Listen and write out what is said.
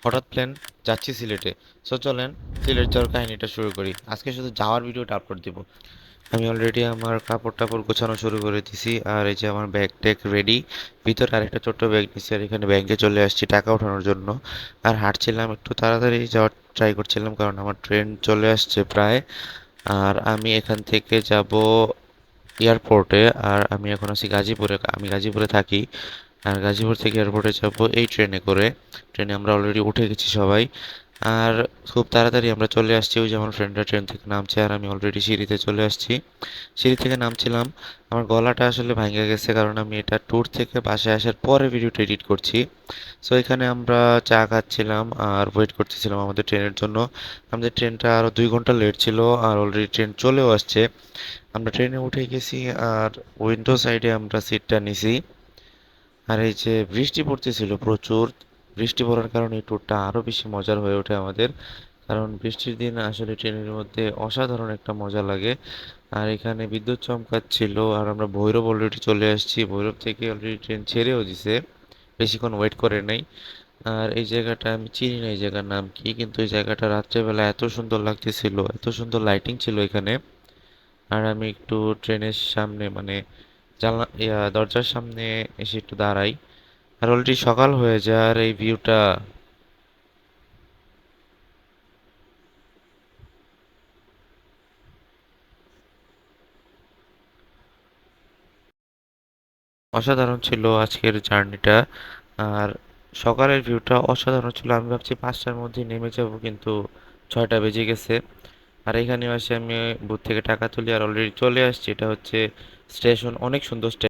হঠাৎ প্ল্যান যাচ্ছি সিলেটে। সো চলেন সিলেট যাওয়ার কাহিনীটা শুরু করি। আজকে শুধু যাওয়ার ভিডিওটা আপলোড দিব। আমি অলরেডি আমার কাপড় টাপড় গোছানো শুরু করে দিছি, আর এই যে আমার ব্যাগ ট্যাগ রেডি। ভিতরে আরেকটা ছোট্ট ব্যাগ নিচ্ছি, আর এখানে ব্যাংকে চলে আসছি টাকা ওঠানোর জন্য। আর হাঁটছিলাম, একটু তাড়াতাড়ি যাওয়ার ট্রাই করছিলাম কারণ আমার ট্রেন চলে আসছে প্রায়। আর আমি এখান থেকে যাব এয়ারপোর্টে। আর আমি এখন আছি গাজীপুরে, আমি গাজীপুরে থাকি। আর গাজীপুর থেকে এয়ারপোর্টে যাব এই ট্রেনে করে। ট্রেনে আমরা অলরেডি উঠে গেছি সবাই। আর খুব তাড়াতাড়ি আমরা চলে আসছি। ওই যে আমার ফ্রেন্ডরা ট্রেন থেকে নামছে, আর আমি অলরেডি সিঁড়িতে চলে আসছি। সিঁড়ি থেকে নামছিলাম, আমার গলাটা আসলে ভেঙে গেছে কারণ আমি এটা ট্যুর থেকে বাসায় আসার পরে ভিডিওটা এডিট করছি। সো এখানে আমরা চা খাচ্ছিলাম আর ওয়েট করতেছিলাম আমাদের ট্রেনের জন্য। আমাদের ট্রেনটা আরও 2 ঘন্টা লেট ছিল, আর অলরেডি ট্রেন চলেও আসছে। আমরা ট্রেনে উঠে গেছি, আর উইন্ডো সাইডে আমরা সিটটা নিছি। আর এই যে বৃষ্টি পড়তেছিল প্রচুর, বৃষ্টি পড়ার কারণে এই ট্যুরটা আরো বেশি মজার হয়ে ওঠে আমাদের। কারণ বৃষ্টির দিন আসলে ট্রেনের মধ্যে অসাধারণ একটা মজা লাগে। আর এখানে বিদ্যুৎ চমকাচ্ছিল, আর আমরা ভৈরব অলরেডি চলে আসছি। ভৈরব থেকে অলরেডি ট্রেন ছেড়েও দিছে, বেশিক্ষণ ওয়েট করে নাই। আর এই জায়গাটা আমি চিনি না, এই জায়গার নাম কি, কিন্তু এই জায়গাটা রাত্রেবেলা এত সুন্দর লাগতেছিল, এত সুন্দর লাইটিং ছিল এখানে। আর আমি একটু ট্রেনের সামনে মানে জানলা দরজার সামনে এসে একটু দাঁড়াই। আর অলরেডি সকাল হয়ে যায়, আর এই ভিউটা অসাধারণ ছিল আজকের জার্নিটা। আর সকালের ভিউটা অসাধারণ ছিল। আমি ভাবছি 5টার মধ্যে নেমে যাব, কিন্তু 6টা বেজে গেছে। আর এখানে এসে আমি বুথ থেকে টাকা তুলি, আর অলরেডি চলে আসছি। এটা হচ্ছে স্টেশন, অনেক সুন্দর স্টেশন।